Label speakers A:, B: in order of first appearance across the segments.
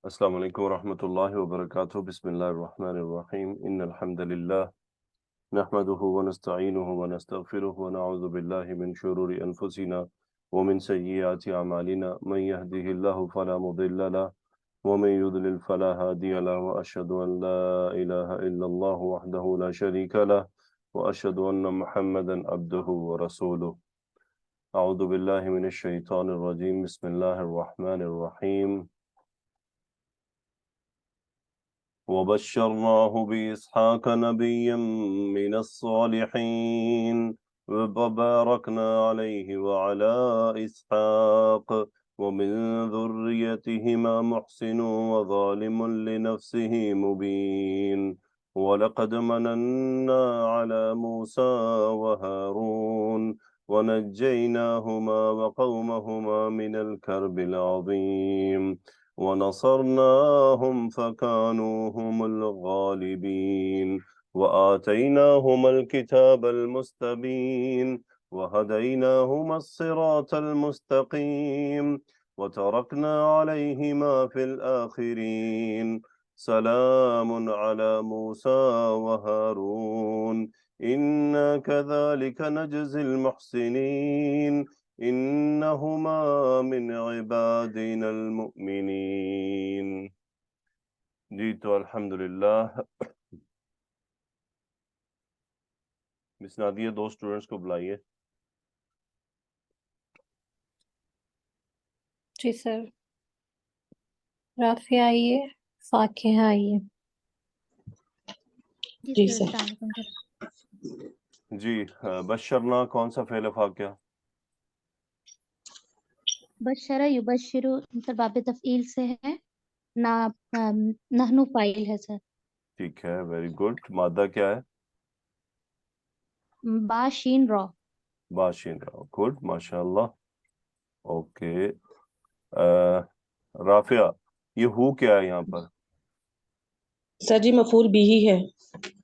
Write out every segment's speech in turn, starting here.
A: السلام علیکم ورحمۃ اللہ وبرکاتہ. بسم اللہ الرحمن الرحیم. ان الحمد للہ نحمده ونستعینه ونستغفره ونعوذ باللہ من شرور انفسنا ومن سیئات اعمالنا. من يهده الله فلا مضل له ومن يضلل فلا هادي له واشهد ان لا اله الا الله وحده لا شريك له واشهد ان محمدا عبده ورسوله. اعوذ باللہ من الشیطان الرجیم. بسم اللہ الرحمن الرحیم. وبشرناه بإسحاق نبيا من الصالحين وباركنا عليه وعلى إسحاق ومن ذريتهما محسن وظالم لنفسه مبين ولقد مننا على موسى وهارون ونجيناهما وقومهما من الكرب العظيم ونصرناهم فكانوا هم الغالبين وآتيناهما الكتاب المستبين وهديناهما الصراط المستقيم وتركنا عليهما في الآخرين. سلام على موسى وهارون إنا كذلك نجزي المحسنين انہما من عبادنا المؤمنین. جی تو الحمدللہ مس نادیہ دو اسٹوڈنٹس کو بلائیے.
B: جی سر. رافیہ آئیے، فاقہ آئیے.
C: جی سر.
A: جی بشرنا کون سا فعل ہے فاقہ؟
C: بشرہ یبشرو سر باب تفعیل سے ہے، نحنو فاعل ہے سر.
A: ٹھیک ہے، ویری گڈ. مادہ کیا ہے؟
C: با شین را.
A: باشین را. گڈ، ماشاء اللہ. اوکے رافیہ، یہ ہو کیا ہے یہاں پر؟
D: سر جی مفعول بھی ہی ہے.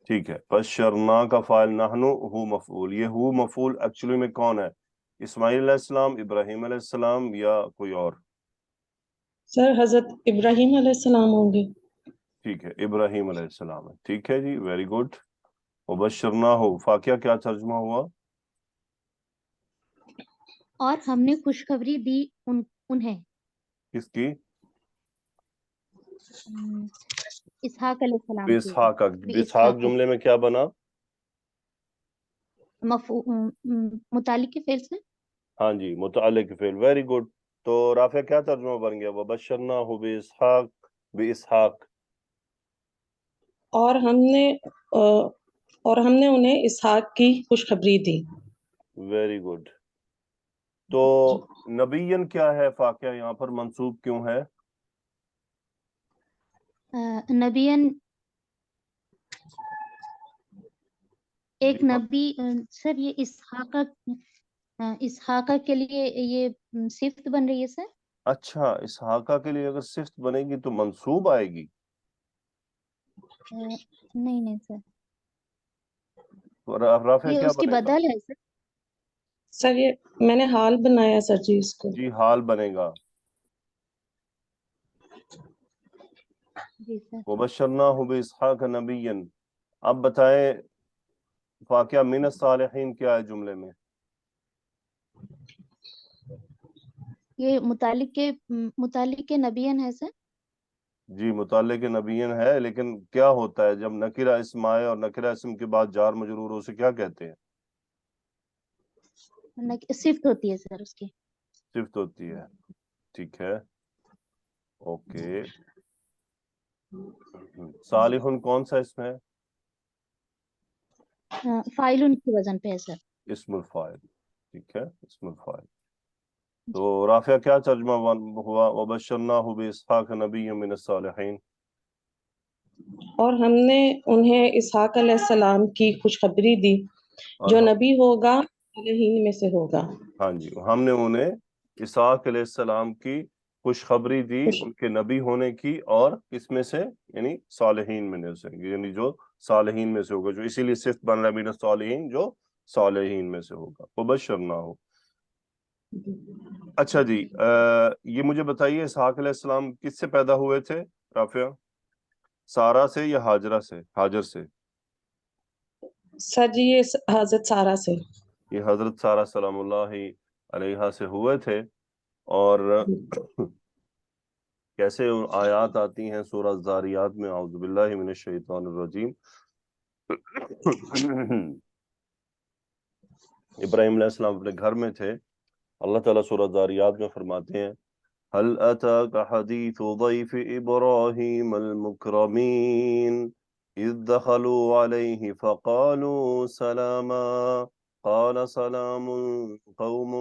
A: ٹھیک ہے، بشرنا کا فاعل نحنو، ہو مفعول. یہ ہو مفعول ایکچولی میں کون ہے؟ اسماعیل علیہ السلام، ابراہیم علیہ السلام یا کوئی اور؟
D: سر حضرت ابراہیم علیہ السلام ہوں گے.
A: ٹھیک ہے، ابراہیم علیہ السلام ہے. ٹھیک ہے جی، ویری گڈ. وبشرناہ، فاقیہ کیا ترجمہ ہوا؟
C: اور ہم نے خوشخبری دی انہیں.
A: کس کی؟
C: اسحاق علیہ السلام کی.
A: اسحاق. اسحاق جملے میں کیا بنا؟
C: متعلق کے فعل سے.
A: ہاں جی، متعلق فعل. Very good. تو رافع کیا ترجمہ بن گیا؟ وبشرناہ باسحاق، باسحاق.
D: اور ہم نے انہیں اسحاق کی خوشخبری دی.
A: Very good. تو نبیین کیا ہے فاقیہ یہاں پر منصوب کیوں ہے؟
C: نبیین ایک نبی سر. یہ اسحاقہ کے لیے یہ صفت بن رہی ہے سر.
A: اچھا، اسحاقہ کے لیے اگر صفت بنے گی تو منصوب آئے گی؟
C: نہیں سر،
A: رافع
C: یہ
A: کیا
C: اس کی
A: بنے گا؟
C: بدل ہے سر.
D: سر یہ میں نے حال بنایا سر جی اس کو.
A: جی حال بنے گا.
C: جی سر.
A: وبشرناہ باسحاق نبیا. اب بتائیں فاقیہ من الصالحین کیا ہے جملے میں؟
C: یہ متعلق کے نبیین ہے سر.
A: جی متعلق نبیین ہے، لیکن کیا ہوتا ہے جب نکرہ اسم آئے اور نکرہ اسم کے بعد جار مجرور ہو، اسے کیا کہتے ہیں؟
C: صفت ہوتی ہے سر اس کی.
A: صفت ہوتی ہے. ٹھیک ہے، اوکے. صالحن کون سا اسم ہے؟
C: فاعل ان کی وزن پہ ہے سر.
A: اسم الفاعل. ٹھیک ہے، اسم الفاعل. تو رافعہ کیا ترجمہ ہوا؟ وبشرناہ باسحاق نبی من الصالحین.
D: اور ہم نے انہیں اسحاق علیہ السلام کی خوشخبری دی جو نبی ہوگا صالحین میں سے ہوگا.
A: ہاں جی، ہم نے انہیں اسحاق علیہ السلام کی خوشخبری دی ان کے نبی ہونے کی، اور کس میں سے؟ یعنی صالحین میں سے، یعنی جو صالحین میں سے ہوگا، جو اسی لیے صفت بن رہا ہے من الصالحین، جو صالحین میں سے ہوگا. وبشرناہ. اچھا جی، یہ مجھے بتائیے اسحاق علیہ السلام کس سے پیدا ہوئے تھے رافعہ؟ سارہ سے یا ہاجر سے؟
D: سر جی یہ حضرت سارہ سے.
A: یہ حضرت سارہ سلام اللہ علیہا سے ہوئے تھے. اور کیسے آیات آتی ہیں سورہ زاریات میں، اعوذ باللہ من الشیطان الرجیم. ابراہیم علیہ السلام اپنے گھر میں تھے. اللہ تعالیٰ سورہ زاریات میں فرماتے ہیں هل أتاك حديث ضيف إبراهيم المكرمين إذ دخلوا عليه فقالوا سلاما قال سلام قوم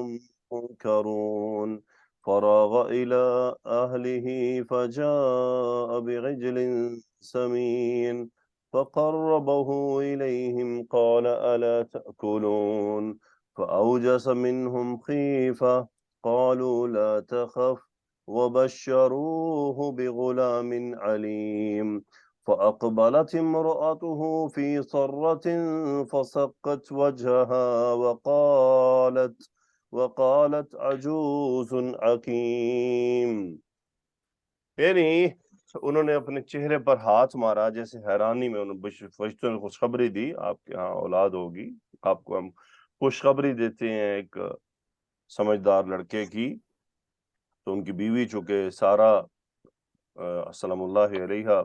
A: منكرون فراغ إلى أهله فجاء بعجل سمين فقربه إليهم قال ألا تأكلون فأوجس منهم خيفة قالوا لا تخف وبشروه بغلام عليم فأقبلت امرأته في صرة فصقت وجهها وقالت عجوز عقيم. یعنی انہوں نے اپنے چہرے پر ہاتھ مارا جیسے حیرانی میں. انہوں نے فرشتوں نے خوشخبری دی آپ کے ہاں اولاد ہوگی، آپ کو ہم خوشخبری دیتے ہیں ایک سمجھدار لڑکے کی. تو ان کی بیوی چونکہ سارہ سلام اللہ علیہا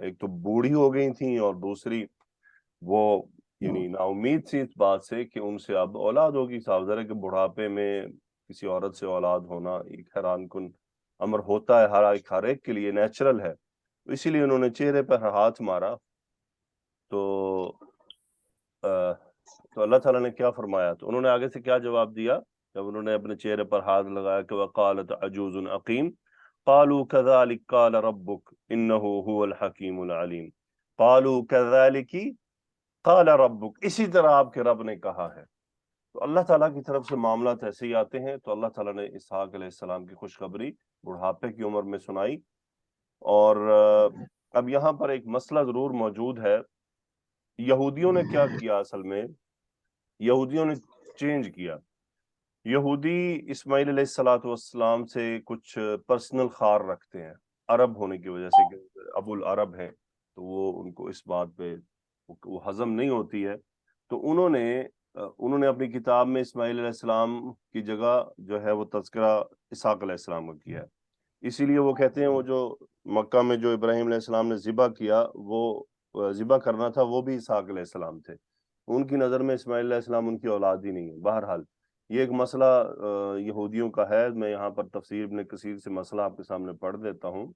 A: ایک تو بوڑھی ہو گئی تھیں، اور دوسری وہ یعنی نا امید تھی اس بات سے کہ ان سے اب اولاد ہوگی. صاف ظاہر ہے کہ بڑھاپے میں کسی عورت سے اولاد ہونا ایک حیران کن امر ہوتا ہے، ہر ایک کے لیے نیچرل ہے. اسی لیے انہوں نے چہرے پر ہاتھ مارا. تو اللہ تعالیٰ نے کیا فرمایا؟ تو انہوں نے آگے سے کیا جواب دیا جب انہوں نے اپنے چہرے پر ہاتھ لگایا کہ وقالت عجوز عقیم قالوا كذلك قال ربك انه هو الحکیم العلیم. قالوا كذلك قال ربك، اسی طرح آپ کے رب نے کہا ہے. تو اللہ تعالیٰ کی طرف سے معاملات ایسے ہی آتے ہیں. تو اللہ تعالیٰ نے اسحاق علیہ السلام کی خوشخبری بڑھاپے کی عمر میں سنائی. اور اب یہاں پر ایک مسئلہ ضرور موجود ہے. یہودیوں نے کیا کیا؟ اصل میں یہودیوں نے چینج کیا. یہودی اسماعیل علیہ السلام سے کچھ پرسنل خار رکھتے ہیں، عرب ہونے کی وجہ سے، کہ ابو العرب ہیں، تو وہ ان کو اس بات پہ وہ ہضم نہیں ہوتی ہے. تو انہوں نے اپنی کتاب میں اسماعیل علیہ السلام کی جگہ جو ہے وہ تذکرہ اسحاق علیہ السلام کا کیا ہے. اسی لیے وہ کہتے ہیں وہ جو مکہ میں جو ابراہیم علیہ السلام نے ذبح کیا، وہ ذبح کرنا تھا وہ بھی اسحاق علیہ السلام تھے. ان کی نظر میں اسماعیل علیہ السلام ان کی اولاد ہی نہیں ہے. بہرحال یہ ایک مسئلہ یہودیوں کا ہے. میں یہاں پر تفسیر ابن کثیر سے مسئلہ آپ کے سامنے پڑھ دیتا ہوں.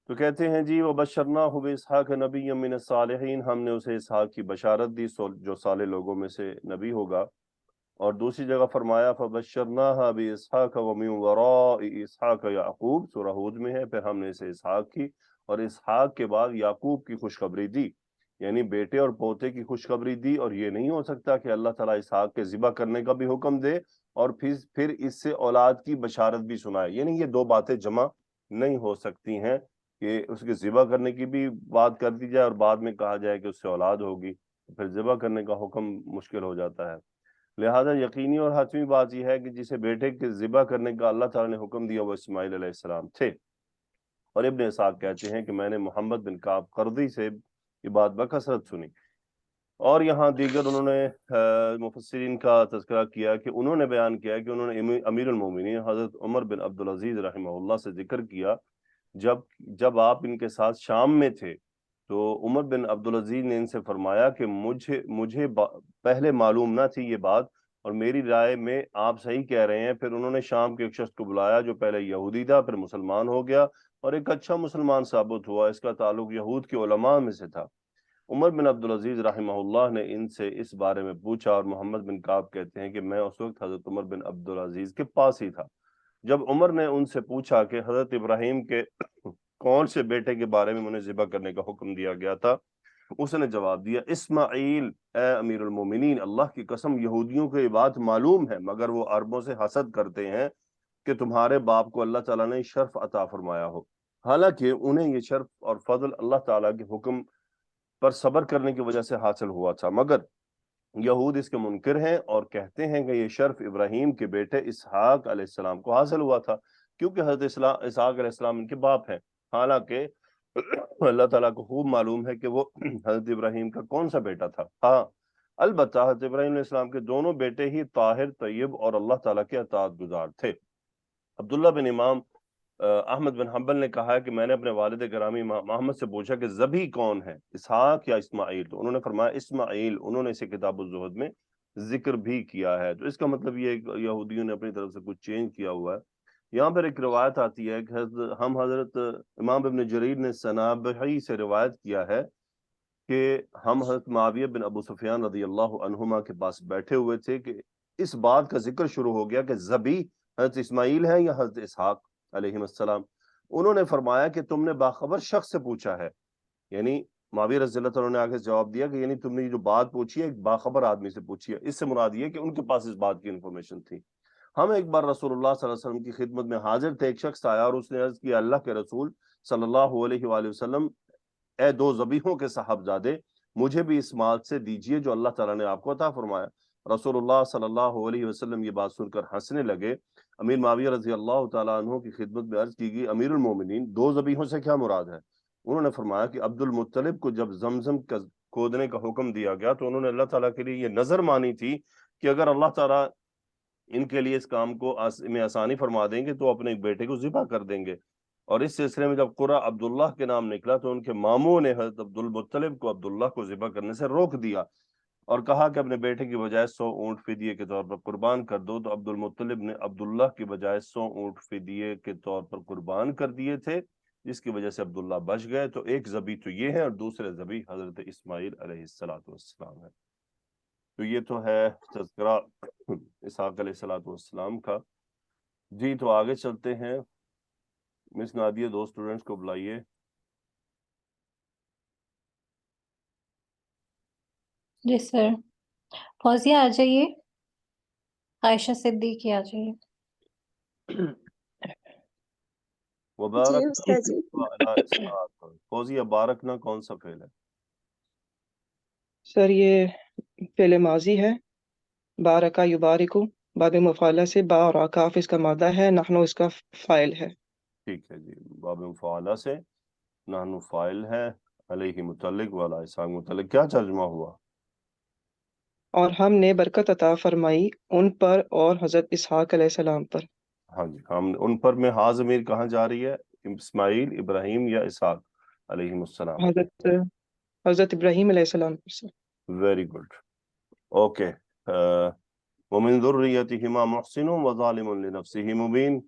A: تو کہتے ہیں جی وَبَشَّرْنَاهُ بِإِسْحَاقَ نَبِيًّا مِّنَ الصَّالِحِينَ، ہم نے اسے اسحاق کی بشارت دی جو صالح لوگوں میں سے نبی ہوگا. اور دوسری جگہ فرمایا فَبَشَّرْنَاهَا بِإِسْحَاقَ وَمِن وَرَاءِ إِسْحَاقَ یعقوب، سورہ ہود میں ہے. پھر ہم نے اسے اسحاق کی اور اسحاق کے بعد یعقوب کی خوشخبری دی، یعنی بیٹے اور پوتے کی خوشخبری دی. اور یہ نہیں ہو سکتا کہ اللہ تعالیٰ اسحاق کے ذبح کرنے کا بھی حکم دے اور پھر اس سے اولاد کی بشارت بھی سنائے. یعنی یہ دو باتیں جمع نہیں ہو سکتی ہیں کہ اس کے ذبح کرنے کی بھی بات کر دی جائے اور بعد میں کہا جائے کہ اس سے اولاد ہوگی. پھر ذبح کرنے کا حکم مشکل ہو جاتا ہے. لہذا یقینی اور حتمی بات یہ ہے کہ جسے بیٹے کے ذبح کرنے کا اللہ تعالیٰ نے حکم دیا وہ اسماعیل علیہ السلام تھے. اور ابن اسحاق کہتے ہیں کہ میں نے محمد بن کعب قرظی سے یہ بات بکثرت سنی. اور یہاں دیگر انہوں نے مفسرین کا تذکرہ کیا کہ انہوں نے بیان کیا کہ انہوں نے امیر المومنین حضرت عمر بن عبدالعزیز رحمہ اللہ سے ذکر کیا جب آپ ان کے ساتھ شام میں تھے تو عمر بن عبدالعزیز نے ان سے فرمایا کہ مجھے پہلے معلوم نہ تھی یہ بات، اور میری رائے میں آپ صحیح کہہ رہے ہیں. پھر انہوں نے شام کے ایک شخص کو بلایا جو پہلے یہودی تھا پھر مسلمان ہو گیا اور ایک اچھا مسلمان ثابت ہوا. اس کا تعلق یہود کے علماء میں سے تھا. عمر بن عبدالعزیز رحمہ اللہ نے ان سے اس بارے میں پوچھا، اور محمد بن کعب کہتے ہیں کہ میں اس وقت حضرت عمر بن عبدالعزیز کے پاس ہی تھا. جب عمر نے ان سے پوچھا کہ حضرت ابراہیم کے کون سے بیٹے کے بارے میں انہیں ذبح کرنے کا حکم دیا گیا تھا، اس نے جواب دیا اسماعیل. اے امیر المومنین، اللہ کی قسم یہودیوں کو یہ بات معلوم ہے مگر وہ عربوں سے حسد کرتے ہیں کہ تمہارے باپ کو اللہ تعالیٰ نے شرف عطا فرمایا ہو، حالانکہ انہیں یہ شرف اور فضل اللہ تعالیٰ کے حکم پر صبر کرنے کی وجہ سے حاصل ہوا تھا. مگر یہود اس کے منکر ہیں اور کہتے ہیں کہ یہ شرف ابراہیم کے بیٹے اسحاق علیہ السلام کو حاصل ہوا تھا، کیونکہ حضرت اسحاق علیہ السلام ان کے باپ ہیں، حالانکہ اللہ تعالیٰ کو خوب معلوم ہے کہ وہ حضرت ابراہیم کا کون سا بیٹا تھا۔ ہاں البتہ حضرت ابراہیم علیہ السلام کے دونوں بیٹے ہی طاہر، طیب اور اللہ تعالیٰ کے اطاعت گزار تھے۔ عبداللہ بن امام احمد بن حنبل نے کہا ہے کہ میں نے اپنے والد گرامی محمد سے پوچھا کہ ذبی کون ہے، اسحاق یا اسماعیل؟ تو انہوں نے فرمایا اسماعیل۔ انہوں نے اسے کتاب الزہد میں ذکر بھی کیا ہے۔ تو اس کا مطلب یہ ہے کہ یہودیوں نے اپنی طرف سے کچھ چینج کیا ہوا ہے۔ یہاں پر ایک روایت آتی ہے کہ حضرت امام ابن جریر نے سنابحی سے روایت کیا ہے کہ ہم حضرت معاویہ بن ابو سفیان رضی اللہ عنہما کے پاس بیٹھے ہوئے تھے کہ اس بات کا ذکر شروع ہو گیا کہ ذبی حضرت اسماعیل ہے یا حضرت اسحاق علیہ السلام۔ انہوں نے فرمایا کہ تم نے باخبر شخص سے پوچھا ہے، یعنی معاویہ رضی اللہ تعالیٰ نے آگے جواب دیا کہ یعنی تم نے جو بات پوچھی ہے ایک باخبر آدمی سے پوچھی ہے۔ اس سے مراد یہ کہ ان کے پاس اس بات کی انفارمیشن تھی۔ ہم ایک بار رسول اللہ صلی اللہ علیہ وسلم کی خدمت میں حاضر تھے، ایک شخص آیا اور اس نے عرض کیا اللہ کے رسول صلی اللہ علیہ وآلہ وسلم، اے دو ذبیحوں کے صاحبزادے، مجھے بھی اس مال سے دیجئے جو اللہ تعالیٰ نے آپ کو عطا فرمایا۔ رسول اللہ صلی اللہ علیہ وسلم یہ بات سن کر ہنسنے لگے۔ امیر معاویہ رضی اللہ تعالیٰ عنہ کی خدمت میں عرض کی گئی امیر المومنین دو ذبیحوں سے کیا مراد ہے؟ انہوں نے فرمایا کہ عبد المطلب کو جب زمزم کا کھودنے کا حکم دیا گیا تو انہوں نے اللہ تعالیٰ کے لیے یہ نظر مانی تھی کہ اگر اللہ تعالیٰ ان کے لیے اس کام کو میں آسانی فرما دیں گے تو اپنے ایک بیٹے کو ذبح کر دیں گے۔ اور اس سلسلے میں جب قرہ عبداللہ کے نام نکلا تو ان کے ماموں نے حضرت عبد المطلب کو عبداللہ کو ذبح کرنے سے روک دیا اور کہا کہ اپنے بیٹے کی بجائے 100 اونٹ فدیے کے طور پر قربان کر دو۔ تو عبد المطلب نے عبداللہ کی بجائے 100 اونٹ فدیے کے طور پر قربان کر دیے تھے، جس کی وجہ سے عبداللہ بچ گئے۔ تو ایک ذبیح تو یہ ہے اور دوسرے ذبیح حضرت اسماعیل علیہ السلام ہے۔ تو یہ تو ہے تذکرہ اسحاق علیہ السلام کا۔ جی تو آگے چلتے ہیں۔ مس نادیہ دو اسٹوڈنٹس کو بلائیے۔
B: جی سر، فوزیہ آ جائیے، عائشہ صدیقی آ جائیے۔
A: وبارک
E: جی استاد جی،
A: وعلی اسحاق۔ فوزیہ بارکنا کون سا فعل ہے؟
F: سر یہ فعل ماضی ہے، بارکا یبارکو، باب مفعلہ سے با اور کاف اس کا مادہ ہے، نحنو اس کا فاعل ہے۔
A: ٹھیک ہے جی، باب مفعلہ سے نحن فاعل ہے، علیہ متعلق والا اسحاق متعلق۔ کیا ترجمہ ہوا؟
F: اور ہم نے برکت عطا فرمائی ان پر اور حضرت اسحاق علیہ السلام پر۔
A: ہاں جی، ہم ان پر میں ہاں ضمیر کہاں جا رہی ہے؟ اسماعیل، ابراہیم یا اسحاق علیہ السلام؟
F: حضرت ابراہیم علیہ السلام پر سر۔
A: Very good, okay. ومن ذریتہما محسن وظالم لنفسہ مبین۔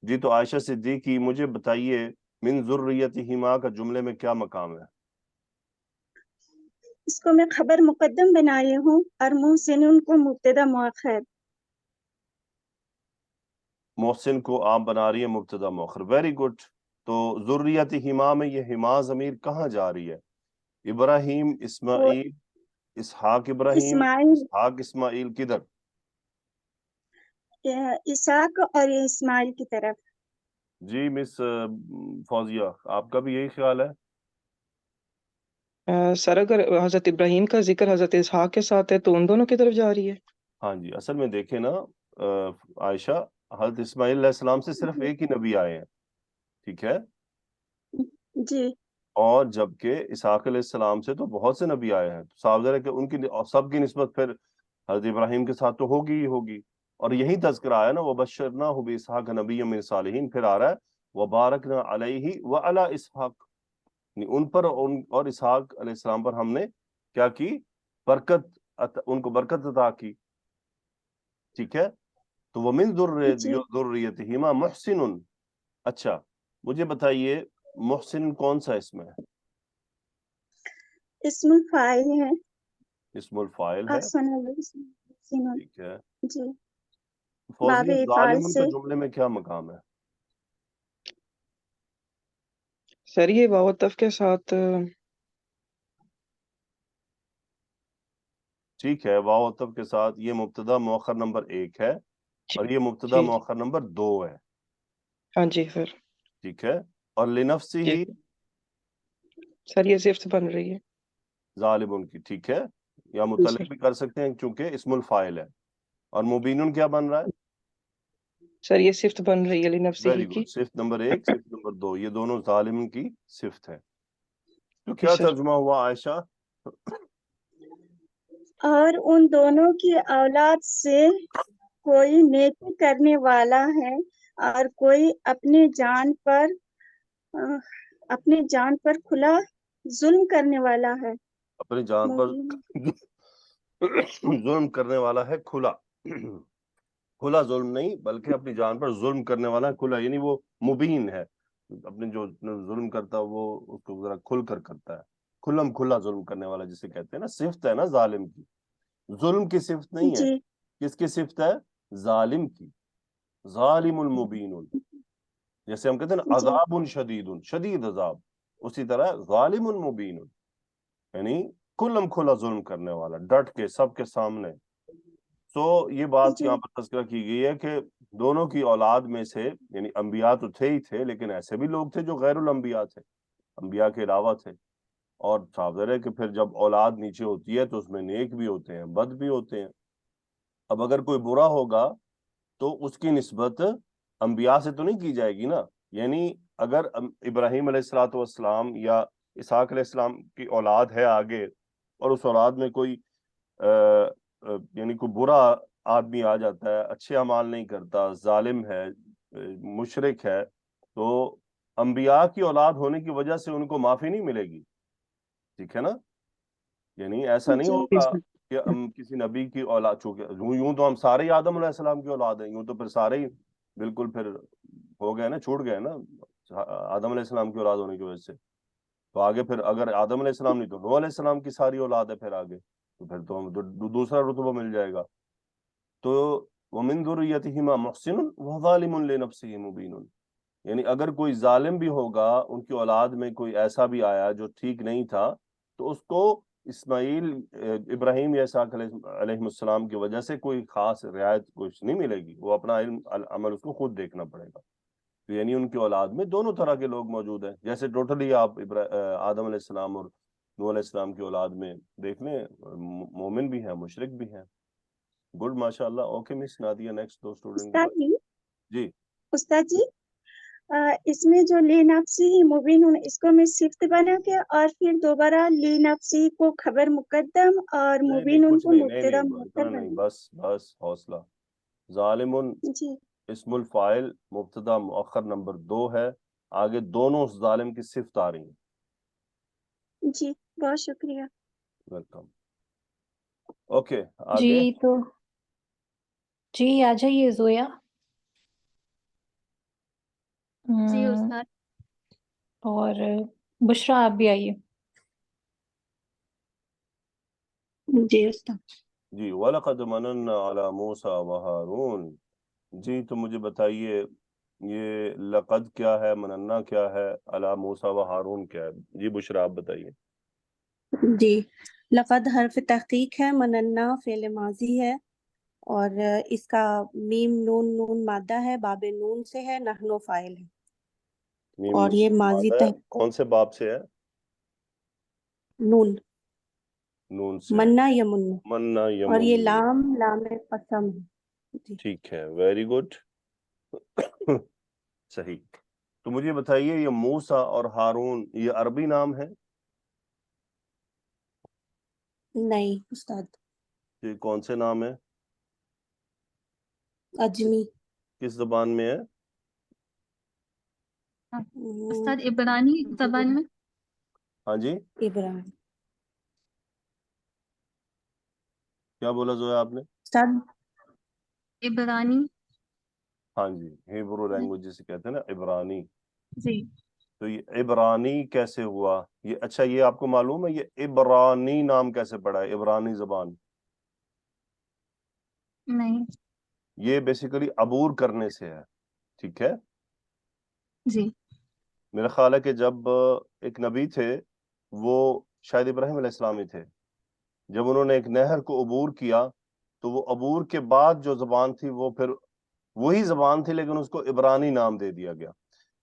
A: جی تو عائشہ صدیقی مجھے بتائیے من ذریتہما کا جملے میں کیا مقام ہے؟
E: اس کو میں خبر مقدم بنا رہی ہوں اور محسن کو مبتدا مؤخر۔
A: محسن کو آپ بنا رہی ہے مبتدا مؤخر، ویری گڈ۔ تو ذریتہما میں یہ ہما ضمیر کہاں جا رہی ہے؟ ابراہیم،
E: وہ
A: اسماعیل، اسحاق ابراہیم،
E: اسماعیل،
A: اسحاق اسماعیل، کدھر؟
E: اسحاق اور اسماعیل کی طرف۔
A: جی مس فوزیہ آپ کا بھی یہی خیال ہے؟
F: سر اگر حضرت ابراہیم کا ذکر حضرت اسحاق کے ساتھ ہے تو ان دونوں کی طرف جا رہی ہے۔
A: ہاں جی، اصل میں دیکھیں نا عائشہ، حضرت اسماعیل علیہ السلام سے صرف ایک ہی نبی آئے ہیں، ٹھیک ہے؟
E: جی
A: اور جبکہ اسحاق علیہ السلام سے تو بہت سے نبی آئے ہیں، تو صاف ظاہر ہے کہ ان کی سب کی نسبت پھر حضرت ابراہیم کے ساتھ تو ہوگی ہی ہوگی۔ اور یہی تذکرہ آیا نا وَبَشَّرْنَاهُ بِإِسْحَاقَ نَبِيًّا مِّن الصَّالِحِينَ، پھر آ رہا ہے وَبَارَكْنَا عَلَيْهِ وَعَلَى اسحاق، ان پر اور اسحاق علیہ السلام پر ہم نے کیا کی؟ برکت، ان کو برکت عطا کی، ٹھیک ہے؟ تو وَمِن
E: جی،
A: ذُرِّيَّتِهِمَا مُحْسِنٌ۔ اچھا مجھے بتائیے محسن کون سا اسم ہے؟
E: اسم الفاعل ہے،
A: اسم الفاعل ہے،
E: احسن الحسن۔
A: ٹھیک ہے۔
E: جی، باب
A: فوزیہ
E: افعال
A: ظالمن
E: سے
A: کا جملے میں کیا مقام ہے؟
F: سر یہ واو تف کے ساتھ
A: ٹھیک ہے، واو عطف کے ساتھ یہ مبتدا مؤخر نمبر 1 ہے اور یہ مبتدا
F: جی
A: مؤخر نمبر 2 ہے،
F: ہاں جی سر۔
A: ٹھیک ہے؟ اور لنفسی
F: جی
A: ہی
F: سر یہ صرف سے بن رہی ہے۔
A: ظالمن کی، ٹھیک ہے؟ یا متعلق بھی کر سکتے ہیں چونکہ اسم الفاعل ہے. اور مبینن کیا بن رہا ہے؟
F: سر یہ صفت بن رہی ہے لنفسہ
A: ویری
F: کی.
A: گڈ. صفت نمبر 1 صفت نمبر 2 یہ دونوں ظالم کی صفت ہے. تو
F: جی
A: کیا
F: سر.
A: ترجمہ ہوا عائشہ؟
E: اور ان دونوں کی اولاد سے کوئی نیکی کرنے والا ہے اور کوئی اپنے جان پر کھلا ظلم کرنے والا ہے.
A: اپنی جان پر ظلم کرنے والا ہے کھلا. کھلا ظلم نہیں بلکہ اپنی جان پر ظلم کرنے والا ہے کھلا، یعنی وہ مبین ہے. اپنے جو ظلم کرتا ہے وہ اس کو ذرا کھل کر کرتا ہے. کھلم کھلا ظلم کرنے والا جسے کہتے ہیں نا، صفت ہے نا ظالم کی. ظلم کی صفت نہیں ہے.
E: جی
A: کس کی صفت ہے؟ ظالم کی. ظالم المبین. جیسے ہم کہتے ہیں نا
E: جی
A: عذاب شدید، شدید عذاب، اسی طرح ظالم مبین، یعنی کھلم کھلا ظلم کرنے والا، ڈٹ کے سب کے سامنے. تو یہ بات
E: جی
A: یہاں پر تذکرہ کی گئی ہے کہ دونوں کی اولاد میں سے، یعنی انبیاء تو تھے ہی تھے، لیکن ایسے بھی لوگ تھے جو غیر الانبیاء تھے، انبیاء کے علاوہ تھے. اور ظاہر ہے کہ پھر جب اولاد نیچے ہوتی ہے تو اس میں نیک بھی ہوتے ہیں، بد بھی ہوتے ہیں. اب اگر کوئی برا ہوگا تو اس کی نسبت انبیاء سے تو نہیں کی جائے گی نا. یعنی اگر ابراہیم علیہ السلام یا اسحاق علیہ السلام کی اولاد ہے آگے، اور اس اولاد میں کوئی یعنی کوئی برا آدمی آ جاتا ہے، اچھے اعمال نہیں کرتا، ظالم ہے، مشرک ہے، تو انبیاء کی اولاد ہونے کی وجہ سے ان کو معافی نہیں ملے گی. ٹھیک ہے نا؟ یعنی ایسا نہیں
E: جی
A: ہوگا کہ ہم کسی نبی کی اولاد، چونکہ یوں تو ہم سارے ہی آدم علیہ السلام کی اولاد ہیں، یوں تو پھر سارے ہی بالکل پھر ہو گئے نا، چھوٹ گئے نا آدم علیہ السلام کی اولاد ہونے کی وجہ سے. تو آگے پھر اگر آدم علیہ السلام نہیں تو نوح علیہ السلام کی ساری اولاد ہے پھر آگے، تو پھر تو ہم دوسرا رتبہ مل جائے گا. تو وَمِن ذُرِّيَّتِهِمَا مُحْسِنٌ وَظَالِمٌ لِنَفْسِهِ مُبِينٌ، یعنی اگر کوئی ظالم بھی ہوگا، ان کی اولاد میں کوئی ایسا بھی آیا جو ٹھیک نہیں تھا، تو اس کو اسماعیل ابراہیم یا اسحاق علیہ السلام کی وجہ سے کوئی خاص رعایت کچھ نہیں ملے گی. وہ اپنا علم عمل اس کو خود دیکھنا پڑے گا. تو یعنی ان کی اولاد میں دونوں طرح کے لوگ موجود ہیں. جیسے ٹوٹلی آپ آدم علیہ السلام اور نوح علیہ السلام کی اولاد میں دیکھ لیں، مومن بھی ہیں، مشرک بھی ہیں. گڈ، ماشاء اللہ. اوکے مس نادیہ، نیکسٹ دو اسٹوڈنٹ کے بعد. جی
E: استاد جی اس میں جو لی نفسی مبین، اس کو میں صفت بنا کے اور پھر دوبارہ لی نفسی کو خبر مقدم اور
A: نہیں
E: مبین
A: کچھ
E: کو
A: نہیں،
E: مبتدا
A: نہیں
E: مؤخر
A: اتنا نہیں،
E: بنا.
A: بس حوصلہ. ظالم
E: جی
A: اسم الفاعل مبتدا مؤخر نمبر 2 ہے، آگے دونوں ظالم کی صفت آ رہی ہیں.
E: جی بہت شکریہ.
A: ویلکم. اوکے
B: جی
A: آگے.
B: تو جی آ جائیے زویا.
C: جی استاد.
B: اور بشرا آپ بھی آئیے.
C: جی استاد.
A: جی وَلَقَدْ مَنَنَّا عَلَى مُوسَى وَهَارُونَ. جی تو مجھے بتائیے یہ لقد کیا ہے، مننا کیا ہے، علی موسیٰ و ہارون کیا ہے؟ جی بشرا آپ بتائیے.
G: جی لقد حرف تحقیق ہے، مننا فعل ماضی ہے، اور اس کا میم نون مادہ ہے، باب نون سے ہے، نحن فاعل ہے،
A: میم
G: اور یہ ماضی
A: مادہ ہے، کون سے باب سے ہے؟
G: نون،
A: نون سے.
G: منا یمن،
A: منا
G: اور یہ
A: یمن.
G: لام قسم ہے. جی
A: ٹھیک ہے، ویری گڈ. صحیح. تو مجھے بتائیے یہ موسیٰ اور ہارون یہ عربی نام ہے؟
G: نہیں استاد،
A: یہ کون سے نام ہے؟
G: اجمی.
A: کس زبان میں ہے؟
C: استاد عبرانی زبان میں.
A: ہاں جی
G: ابراہیم.
A: کیا بولا زویا آپ نے؟
G: استاد
C: عبرانی.
A: ہاں جی، ہیبرو لینگویج جسے کہتے ہیں نا، عبرانی.
C: جی
A: تو یہ عبرانی کیسے ہوا؟ یہ اچھا یہ آپ کو معلوم ہے یہ عبرانی نام کیسے پڑا ہے؟ عبرانی زبان
C: نہیں.
A: یہ بیسیکلی عبور کرنے سے ہے. ٹھیک ہے.
C: جی
A: میرا خیال ہے کہ جب ایک نبی تھے، وہ شاید ابراہیم علیہ السلام ہی تھے، جب انہوں نے ایک نہر کو عبور کیا تو وہ عبور کے بعد جو زبان تھی وہ پھر وہی زبان تھی، لیکن اس کو عبرانی نام دے دیا گیا.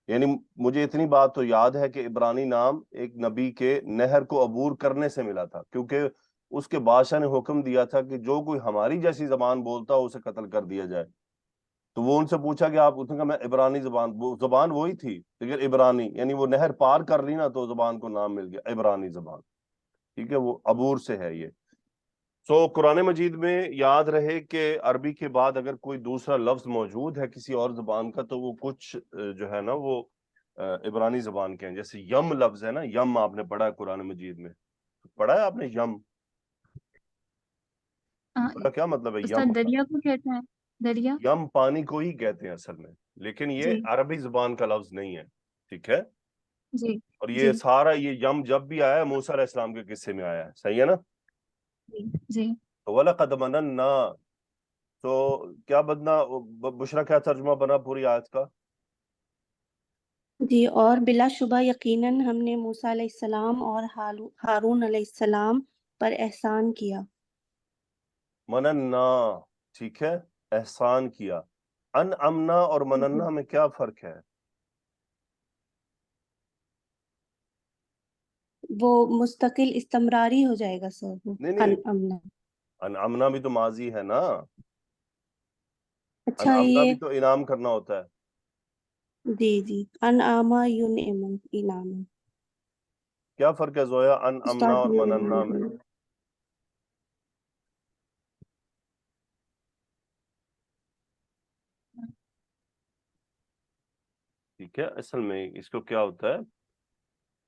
A: یعنی مجھے اتنی بات تو یاد ہے کہ عبرانی نام ایک نبی کے نہر کو عبور کرنے سے ملا تھا، کیونکہ اس کے بادشاہ نے حکم دیا تھا کہ جو کوئی ہماری جیسی زبان بولتا ہو اسے قتل کر دیا جائے. تو وہ ان سے پوچھا کہ آپ، اس نے کہا میں عبرانی زبان، وہ زبان وہی تھی لیکن عبرانی، یعنی وہ نہر پار کر لی نا تو زبان کو نام مل گیا عبرانی زبان. ٹھیک ہے، وہ عبور سے ہے یہ. سو قرآن مجید میں یاد رہے کہ عربی کے بعد اگر کوئی دوسرا لفظ موجود ہے کسی اور زبان کا تو وہ کچھ جو ہے نا وہ عبرانی زبان کے ہیں. جیسے یم لفظ ہے نا، یم آپ نے پڑھا ہے قرآن مجید میں، پڑھا ہے آپ نے یم؟ اس کا کیا مطلب ہے یم؟
H: استاد دریا کو کہتے ہیں، دریا.
A: یم پانی کو ہی کہتے ہیں اصل میں، لیکن یہ
H: جی
A: عربی زبان کا لفظ نہیں ہے. ٹھیک ہے،
H: جی
A: اور
H: جی
A: یہ سارا یہ یم جب بھی آیا ہے موسیٰ علیہ السلام کے قصے میں آیا ہے. صحیح ہے نا؟
H: جی جی.
A: تو وَلَقَدْ مَنَنَّا، تو کیا بدنا بشرا کیا ترجمہ بنا پوری آیت کا؟
G: جی، اور بلا شبہ یقیناً ہم نے موسیٰ علیہ السلام اور ہارون علیہ السلام پر احسان کیا.
A: مننا، ٹھیک ہے، احسان کیا. انعمنا اور مننا میں کیا فرق ہے؟
G: وہ مستقل استمراری ہو جائے گا سر،
A: نہیں
G: انعمنا.
A: انعمنا بھی تو ماضی ہے نا،
G: اچھا
A: انعمنا
G: یہ
A: بھی تو انعام کرنا ہوتا ہے.
G: جی جی، انعاما ینعم انعام.
A: کیا فرق ہے زویا انعمنا
G: استاد
A: اور
G: یہ
A: مننا میں؟ ٹھیک ہے، اصل میں اس کو کیا ہوتا ہے،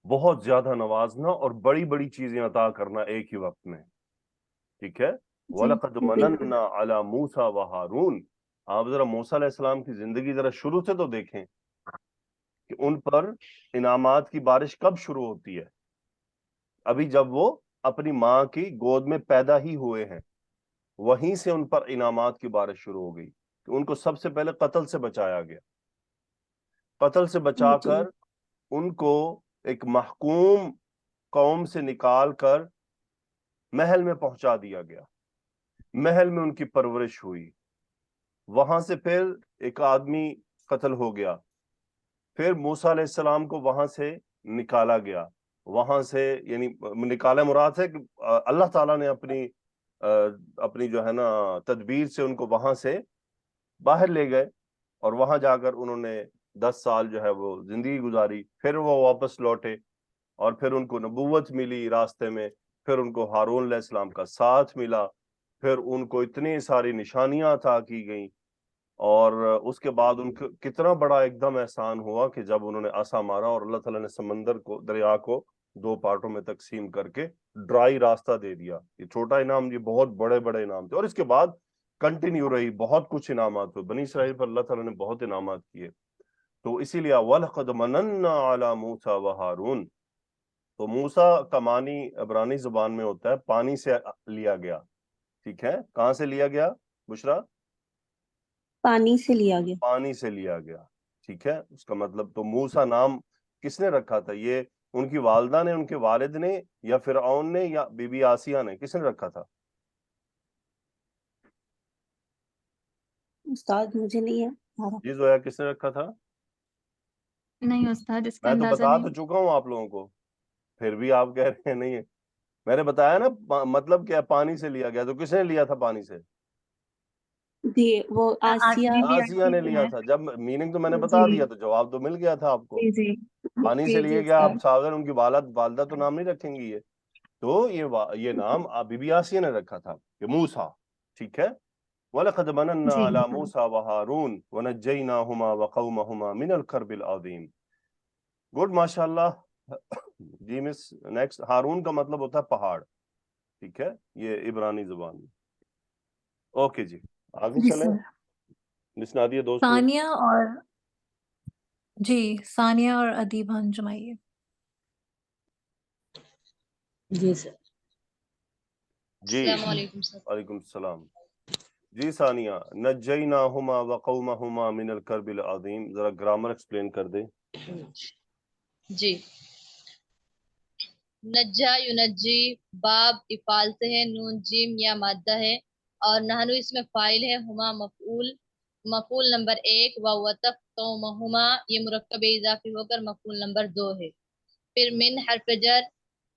A: بہت زیادہ نوازنا اور بڑی بڑی چیزیں عطا کرنا ایک ہی وقت میں. ٹھیک ہے،
H: جی
A: وَلَقَدْ مَنَنَّا عَلَى مُوسَى وَهَارُونَ. آپ ذرا موسیٰ علیہ السلام کی زندگی ذرا شروع سے تو دیکھیں کہ ان پر انعامات کی بارش کب شروع ہوتی ہے. ابھی جب وہ اپنی ماں کی گود میں پیدا ہی ہوئے ہیں، وہیں سے ان پر انعامات کی بارش شروع ہو گئی کہ ان کو سب سے پہلے قتل سے بچایا گیا. قتل سے بچا
G: جی
A: کر ان کو ایک محکوم قوم سے نکال کر محل میں پہنچا دیا گیا. محل میں ان کی پرورش ہوئی. وہاں سے پھر ایک آدمی قتل ہو گیا. پھر موسیٰ علیہ السلام کو وہاں سے نکالا گیا. وہاں سے یعنی نکالا مراد ہے کہ اللہ تعالیٰ نے اپنی جو ہے نا تدبیر سے ان کو وہاں سے باہر لے گئے، اور وہاں جا کر انہوں نے 10 سال جو ہے وہ زندگی گزاری. پھر وہ واپس لوٹے اور پھر ان کو نبوت ملی راستے میں. پھر ان کو ہارون علیہ السلام کا ساتھ ملا. پھر ان کو اتنی ساری نشانیاں عطا کی گئیں، اور اس کے بعد ان کو کتنا بڑا ایک دم احسان ہوا کہ جب انہوں نے عصا مارا اور اللہ تعالیٰ نے سمندر کو، دریا کو 2 پارٹوں میں تقسیم کر کے ڈرائی راستہ دے دیا. یہ چھوٹا انعام، یہ بہت بڑے بڑے انعام تھے. اور اس کے بعد کنٹینیو رہی بہت کچھ انعامات ہوئے. بنی اسرائیل پر اللہ تعالیٰ نے بہت انعامات کیے. تو اسی لیے وَلَقَدْ مَنَنَّا عَلَى مُوسَى وَهَارُونَ. تو موسیٰ کا معنی عبرانی زبان میں ہوتا ہے پانی سے لیا گیا. ٹھیک ہے، کہاں سے لیا گیا بشرا؟
G: پانی سے لیا گیا.
A: پانی سے لیا گیا. ٹھیک ہے، اس کا مطلب تو موسیٰ نام کس نے رکھا تھا؟ یہ ان کی والدہ نے، ان کے والد نے، یا فرعون نے، یا بی بی آسیہ نے؟ کس نے رکھا تھا؟
G: استاد مجھے نہیں ہے.
A: جی زویا، کس نے رکھا تھا؟
H: نہیں استاد، اس کا
A: میں تو
H: اندازہ
A: بتا
H: نہیں.
A: تو چکا ہوں آپ لوگوں کو، پھر بھی آپ کہہ رہے ہیں نہیں ہے. میں نے بتایا نا مطلب کیا، پانی سے لیا گیا. تو کس نے لیا تھا پانی سے؟
G: جی وہ آسیہ.
A: آسیہ نے لیا تھا. جب میننگ تو میں نے بتا
H: جی
A: دیا تو جواب تو مل گیا تھا آپ کو.
H: جی جی
A: پانی سے
H: جی جی
A: لیے گیا. آپ ساگر ان کی والدہ تو نام نہیں رکھیں گی یہ تو یہ نام بی بی آسیہ نے رکھا تھا کہ موسیٰ. ٹھیک ہے، وَلَقَدْ مَنَنَّا
H: جی
A: عَلَى مُوسَى وَهَارُونَ وَنَجَّيْنَاهُمَا وَقَوْمَهُمَا مِنَ الْكَرْبِ الْعَظِيمِ. گڈ، ماشاء اللہ. جی مس، نیکسٹ. ہارون کا مطلب ہوتا ہے پہاڑ. ٹھیک ہے، یہ عبرانی زبان میں. اوکے جی، آگے
B: جی
A: چلیں.
B: سر.
A: مس نادیہ دوست
B: ثانیہ اور جی ثانیہ اور ادیب ہنجمائیے.
I: جی سر.
A: جی،
I: السلام علیکم سر.
A: وعلیکم السلام. جی ثانیہ، نجیناہما وقومہما من الکرب العظیم. ذرا گرامر ایکسپلین کر دیں.
I: جی، نجا ینجی باب افعال سے ہے، نون جیم یا مادہ ہے، اور نحنو اس میں فاعل ہے، ہما مفعول نمبر 1، ووتف قومہما یہ مرکب اضافی ہو کر مفعول نمبر 2 ہے. پھر من حرف جر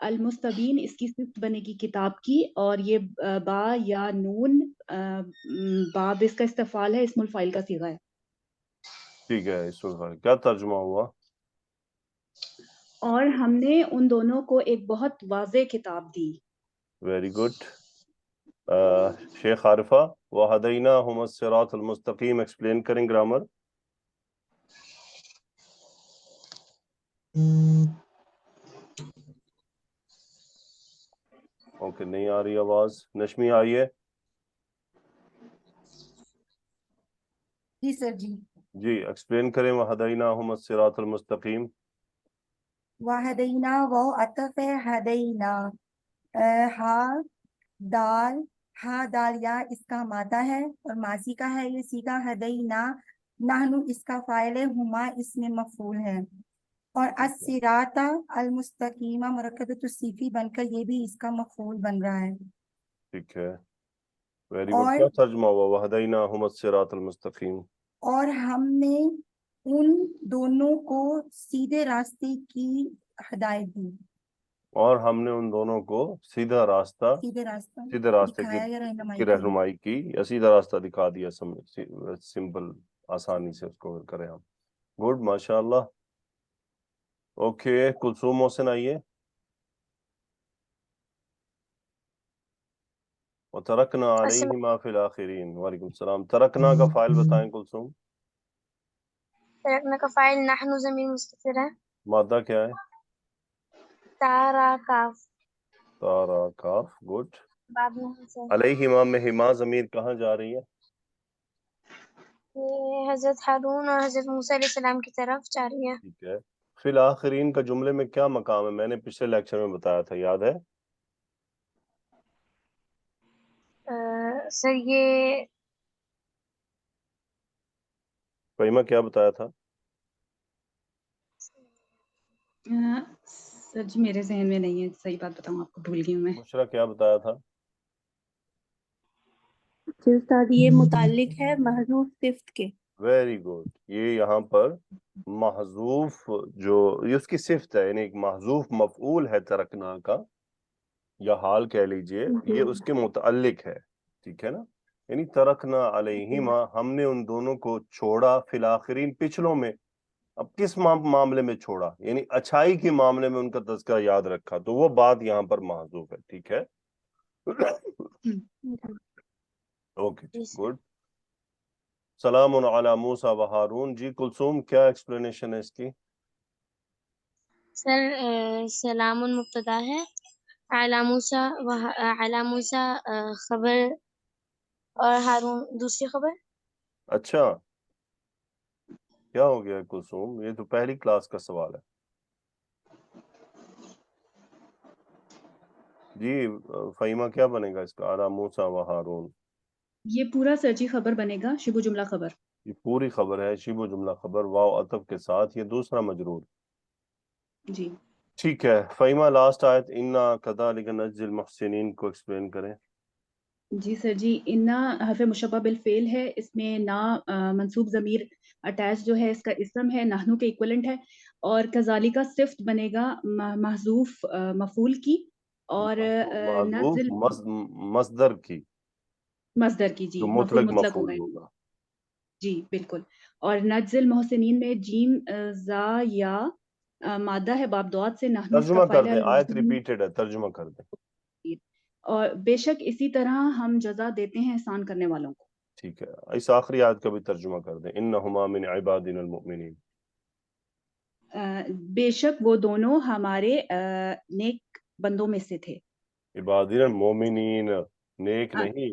J: المستبین اس کی صفت بنے گی کتاب کی، اور یہ با یا نون باب اس کا استفعال ہے، اسم الفاعل کا صیغہ ہے.
A: ٹھیک ہے، اس میں کیا ترجمہ ہوا؟
J: اور ہم نے ان دونوں کو ایک بہت واضح کتاب دی.
A: Very good. شیخ عارفہ، وَهَدَيْنَاهُمَا الصِّرَاطَ الْمُسْتَقِيمَ ایکسپلین کریں گرامر. اوکے، نہیں آ رہی آواز. نشمی آئیے.
K: جی سر جی.
A: جی ایکسپلین کریں وَهَدَيْنَاهُمَا الصِّرَاطَ الْمُسْتَقِيمَ.
K: وحدینا وہ عطف ہے ہدینا. ہا دال، ہا دال یا اس کا مادہ ہے اور ماضی کا ہے یہ سیگا. ہدینا نحنو اس کا فاعل ہے، ہما اس میں مفعول ہے، اور الصراط المستقیمہ مرکبۃ الصیفی بن کر یہ بھی اس کا مفعول بن رہا ہے.
A: ٹھیک ہے، ویری گڈ.
K: اور
A: کیا ترجمہ ہوا وَهَدَيْنَاهُمَا الصِّرَاطَ الْمُسْتَقِيمَ؟
K: اور ہم نے ان دونوں کو سیدھے راستے کی ہدایت دی.
A: اور ہم نے ان دونوں کو سیدھا راستہ،
K: سیدھے راستے
A: کی
K: دکھایا یا رہنمائی
A: کی
K: کی.
A: رہنمائی کی یا سیدھا راستہ دکھا دیا. سمپل، آسانی سے اس کو کریں ہم. گڈ، ماشاء اللہ. اوکے، کلثوم محسن آئیے. وَتَرَكْنَا عَلَيْهِمَا فِي الْآخِرِينَ. وعلیکم السلام. ترکنا کا فاعل بتائیں کلثوم.
L: ترکنا کا فاعل نحن ضمیر مستتر ہے.
A: مادہ کیا ہے؟
L: تارا کاف.
A: تارا کاف. گڈ.
L: باب نحن سے
A: علیہما میں ہما ضمیر کہاں جا رہی ہے؟
L: یہ حضرت ہارون اور حضرت موسیٰ علیہ السلام کی طرف جا رہی ہے.
A: ٹھیک ہے. فی الآخرین کا جملے میں کیا مقام ہے؟ میں نے پچھلے لیکچر میں بتایا تھا، یاد ہے؟
L: سر یہ
A: فہیمہ کیا بتایا تھا؟
J: سر جی میرے ذہن میں نہیں ہے، صحیح بات بتاؤں آپ کو بھول گئی ہوں میں.
A: بشرا کیا بتایا تھا؟
G: جی استاد یہ متعلق ہے محذوف صفت کے.
A: Very good. یہ یہاں پر محذوف جو یہ اس کی صفت ہے، یعنی ایک محذوف مفعول ہے ترکنا کا، یا حال کہہ لیجئے، یہ اس کے متعلق ہے. ٹھیک ہے نا؟ یعنی ترکنا علیہما، ہم نے ان دونوں کو چھوڑا، فی الآخرین پچھلوں میں. اب کس معاملے میں چھوڑا؟ یعنی اچھائی کے معاملے میں ان کا تذکرہ یاد رکھا، تو وہ بات یہاں پر محذوف ہے. ٹھیک ہے. Okay, good. سلام علی موسیٰ و ہارون. جی کلثوم کیا ایکسپلینیشن ہے اس کی؟
L: سر سلام مبتدا ہے، علی موسیٰ علی موسیٰ خبر، اور ہارون دوسری خبر.
A: اچھا، کیا ہو گیا کلثوم؟ یہ تو پہلی کلاس کا سوال ہے. جی فہیمہ کیا بنے گا اس کا؟ علی موسیٰ و ہارون.
J: یہ پورا سر جی خبر بنے گا، شبہ جملہ خبر.
A: یہ پوری خبر ہے، شبہ جملہ خبر، واو عطف کے ساتھ، یہ دوسرا مجرور.
J: جی
A: ٹھیک ہے. فہیمہ لاسٹ آیت انا کذالک نجزی المحسنین کو ایکسپلین کریں.
J: جی سر جی. انا حرف مشبہ بالفعل ہے، اس میں نا منصوب ضمیر اٹیچ جو ہے اس کا اسم ہے، نحنو کے ایکولنٹ ہے، اور کذالک صفت بنے گا محذوف مفعول کی، اور
A: محذوف
J: نزل
A: مصدر کی،
J: مصدر کی. جی
A: جو
J: مفعول مطلق
A: مفعول
J: ہوگا.
A: ہوگا.
J: جی بالکل. اور نجزل محسنین میں جیم زا یا مادہ ہے باب دوات سے، نحنو اس کا
A: ترجمہ کر
J: فاعل ہے،
A: دیں، آیت
J: المحسنین.
A: ریپیٹڈ ہے، ترجمہ کر دیں.
J: اور بے شک اسی طرح ہم جزا دیتے ہیں احسان کرنے والوں کو.
A: ٹھیک ہے. اس آخری آیت کا بھی ترجمہ کر دیں. انہما من عبادنا المؤمنین.
J: بے شک وہ دونوں ہمارے نیک بندوں میں سے تھے.
A: عبادنا المؤمنین، نیک نہیں،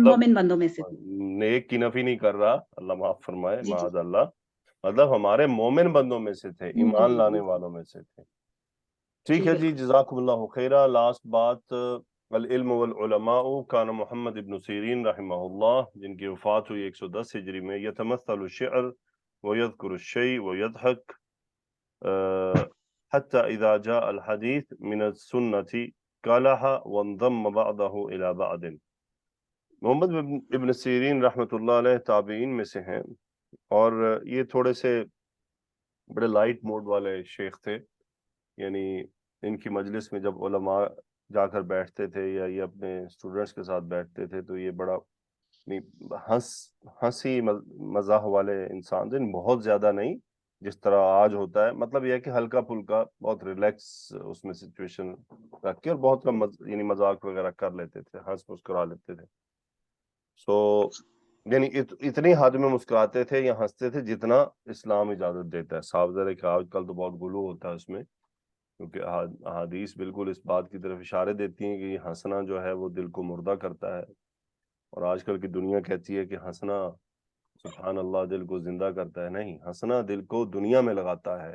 J: مومن بندوں میں سے تھے.
A: نیک کی نفی نہیں کر رہا، اللہ معاف فرمائے،
J: جی
A: معاذ اللہ. مطلب ہمارے مومن بندوں میں سے تھے، ایمان لانے والوں میں سے تھے. ٹھیک ہے جی، جزاکم اللہ خیرہ. لاسٹ بات، العلم والعلماء. کان محمد ابن سیرین رحمہ اللہ، جن کی وفات ہوئی 110 ہجری میں، یتمثل الشعر ویذکر الشیء ویضحک حتی اذا جاء الحدیث من السنة قالها وانضم بعضه الى بعض. محمد ابن سیرین رحمۃ اللہ علیہ تابعین میں سے ہیں، اور یہ تھوڑے سے بڑے لائٹ موڈ والے شیخ تھے، یعنی ان کی مجلس میں جب علماء جا کر بیٹھتے تھے یا یہ اپنے اسٹوڈنٹس کے ساتھ بیٹھتے تھے تو یہ بڑا ہنسی مزاح والے انسان تھے، بہت زیادہ نہیں جس طرح آج ہوتا ہے، مطلب یہ ہے کہ ہلکا پھلکا بہت ریلیکس اس میں سچویشن رکھ کے اور بہت کم یعنی مذاق وغیرہ کر لیتے تھے، ہنس مسکرا لیتے تھے. یعنی اتنی حد میں مسکراتے تھے یا ہنستے تھے جتنا اسلام اجازت دیتا ہے. صاف ظاہر ہے کہ آج کل تو بہت غلو ہوتا ہے اس میں، کیونکہ احادیث بالکل اس بات کی طرف اشارے دیتی ہیں کہ یہ ہنسنا جو ہے وہ دل کو مردہ کرتا ہے، اور آج کل کی دنیا کہتی ہے کہ ہنسنا سبحان اللہ دل کو زندہ کرتا ہے. نہیں، ہنسنا دل کو دنیا میں لگاتا ہے،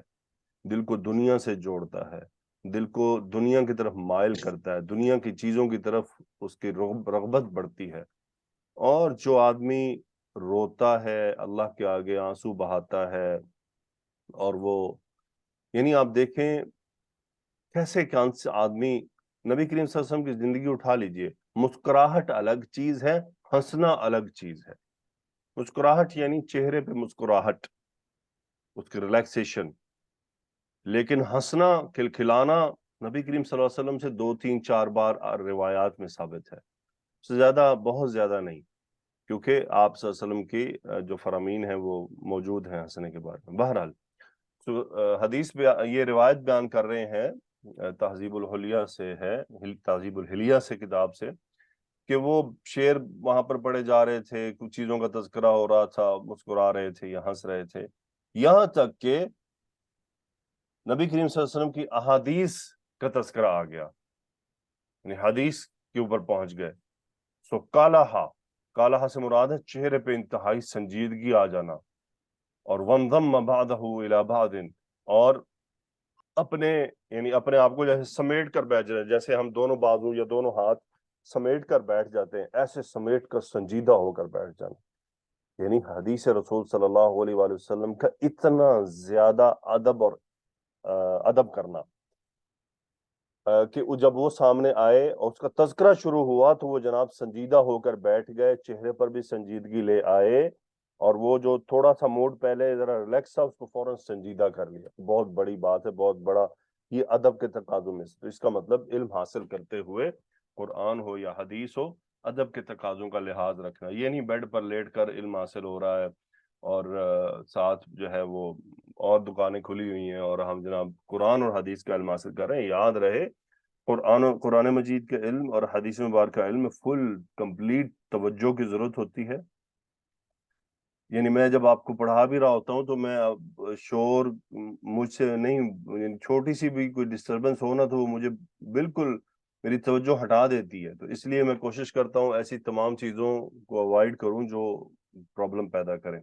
A: دل کو دنیا سے جوڑتا ہے، دل کو دنیا کی طرف مائل کرتا ہے، دنیا کی چیزوں کی طرف اس کی رغبت بڑھتی ہے. اور جو آدمی روتا ہے اللہ کے آگے آنسو بہاتا ہے، اور وہ یعنی آپ دیکھیں کیسے آدمی، نبی کریم صلی اللہ علیہ وسلم کی زندگی اٹھا لیجئے، مسکراہٹ الگ چیز ہے، ہنسنا الگ چیز ہے. مسکراہٹ یعنی چہرے پہ مسکراہٹ، اس کی ریلیکسیشن، لیکن ہنسنا کھلکھلانا نبی کریم صلی اللہ علیہ وسلم سے 2 3 4 بار روایات میں ثابت ہے، اس سے زیادہ بہت زیادہ نہیں، کیونکہ آپ صلی اللہ علیہ وسلم کی جو فرامین ہیں وہ موجود ہیں ہنسنے کے بارے میں. بہرحال حدیث یہ روایت بیان کر رہے ہیں، تہذیب الحلیہ سے ہے، تہذیب الحلیہ سے کتاب سے، کہ وہ شعر وہاں پر پڑھے جا رہے تھے، کچھ چیزوں کا تذکرہ ہو رہا تھا، مسکرا رہے تھے یا ہنس رہے تھے، یہاں تک کہ نبی کریم صلی اللہ علیہ وسلم کی احادیث کا تذکرہ آ گیا، یعنی حدیث کے اوپر پہنچ گئے. سو کالہا سے مراد ہے چہرے پہ انتہائی سنجیدگی آ جانا، اور وَانضَمَّ بَعْدَهُ إِلَى بَعْدٍ، اور اپنے آپ کو جیسے سمیٹ کر بیٹھ جائے، جیسے ہم دونوں بازو یا دونوں ہاتھ سمیٹ کر بیٹھ جاتے ہیں، ایسے سمیٹ کر سنجیدہ ہو کر بیٹھ جانا. یعنی حدیث رسول صلی اللہ علیہ وآلہ وسلم کا اتنا زیادہ ادب کرنا کہ جب وہ سامنے آئے اور اس کا تذکرہ شروع ہوا تو وہ جناب سنجیدہ ہو کر بیٹھ گئے، چہرے پر بھی سنجیدگی لے آئے، اور وہ جو تھوڑا سا موڈ پہلے ذرا ریلیکس تھا اس کو فوراً سنجیدہ کر لیا. بہت بڑی بات ہے، بہت بڑا یہ ادب کے تقاضوں میں سے. تو اس کا مطلب علم حاصل کرتے ہوئے قرآن ہو یا حدیث ہو، ادب کے تقاضوں کا لحاظ رکھنا. یہ نہیں بیڈ پر لیٹ کر علم حاصل ہو رہا ہے اور ساتھ جو ہے وہ اور دکانیں کھلی ہوئی ہیں اور ہم جناب قرآن اور حدیث کا علم حاصل کر رہے ہیں. یاد رہے قرآن مجید کے علم اور حدیث مبارک کا علم فل کمپلیٹ توجہ کی ضرورت ہوتی ہے. یعنی میں جب آپ کو پڑھا بھی رہا ہوتا ہوں تو میں شور مجھ سے نہیں، چھوٹی سی بھی کوئی ڈسٹربنس ہونا تو وہ مجھے بالکل میری توجہ ہٹا دیتی ہے. تو اس لیے میں کوشش کرتا ہوں ایسی تمام چیزوں کو اوائڈ کروں جو پرابلم پیدا کریں.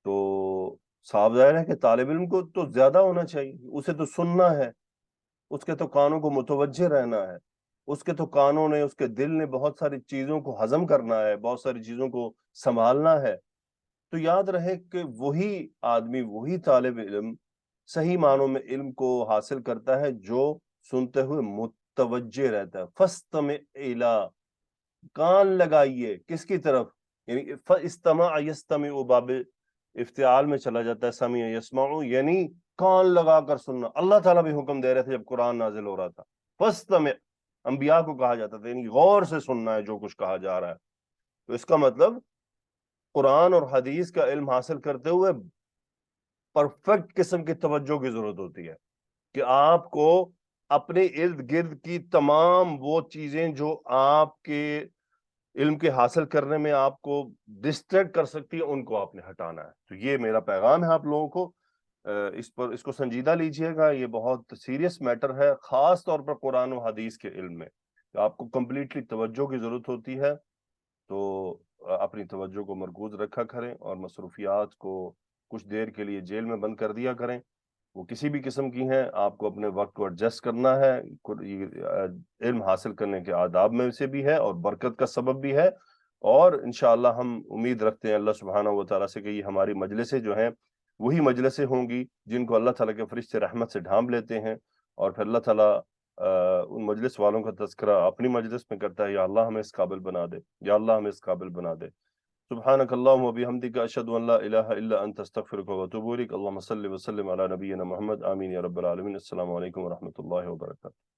A: تو صاف ظاہر ہے کہ طالب علم کو تو زیادہ ہونا چاہیے، اسے تو سننا ہے، اس کے تو کانوں کو متوجہ رہنا ہے، اس کے تو کانوں نے، اس کے دل نے بہت ساری چیزوں کو ہضم کرنا ہے، بہت ساری چیزوں کو سنبھالنا ہے. تو یاد رہے کہ وہی آدمی، وہی طالب علم صحیح معنوں میں علم کو حاصل کرتا ہے جو سنتے ہوئے متوجہ رہتا ہے. فَاسْتَمِعْ إِلَىٰ، کان لگائیے کس کی طرف، یعنی استماع یستمع باب افتعال میں چلا جاتا ہے، سمع یسمع یعنی کان لگا کر سننا. اللہ تعالیٰ بھی حکم دے رہے تھے جب قرآن نازل ہو رہا تھا، فاستمع، انبیاء کو کہا جاتا تھا، یعنی غور سے سننا ہے جو کچھ کہا جا رہا ہے. تو اس کا مطلب قرآن اور حدیث کا علم حاصل کرتے ہوئے پرفیکٹ قسم کی توجہ کی ضرورت ہوتی ہے کہ آپ کو اپنے ارد گرد کی تمام وہ چیزیں جو آپ کے علم کے حاصل کرنے میں آپ کو ڈسٹریکٹ کر سکتی ہے ان کو آپ نے ہٹانا ہے. تو یہ میرا پیغام ہے آپ لوگوں کو، اس کو سنجیدہ لیجئے گا. یہ بہت سیریس میٹر ہے، خاص طور پر قرآن و حدیث کے علم میں آپ کو کمپلیٹلی توجہ کی ضرورت ہوتی ہے. تو اپنی توجہ کو مرکوز رکھا کریں اور مصروفیات کو کچھ دیر کے لیے جیل میں بند کر دیا کریں، وہ کسی بھی قسم کی ہیں. آپ کو اپنے وقت کو ایڈجسٹ کرنا ہے. علم حاصل کرنے کے آداب میں سے بھی ہے اور برکت کا سبب بھی ہے. اور انشاءاللہ ہم امید رکھتے ہیں اللہ سبحانہ و تعالیٰ سے کہ یہ ہماری مجلسیں جو ہیں وہی مجلسیں ہوں گی جن کو اللہ تعالیٰ کے فرشتے رحمت سے ڈھانپ لیتے ہیں، اور پھر اللہ تعالیٰ ان مجلس والوں کا تذکرہ اپنی مجلس میں کرتا ہے، یا اللہ ہمیں اس قابل بنا دے، یا اللہ ہمیں اس قابل بنا دے. سبحانك اللهم وبحمدك أشهد أن لا إله إلا أنت أستغفرك وأتوب إليك اللهم صل وسلم على نبينا محمد آمين يا رب العالمين. السلام عليكم ورحمة الله وبركاته.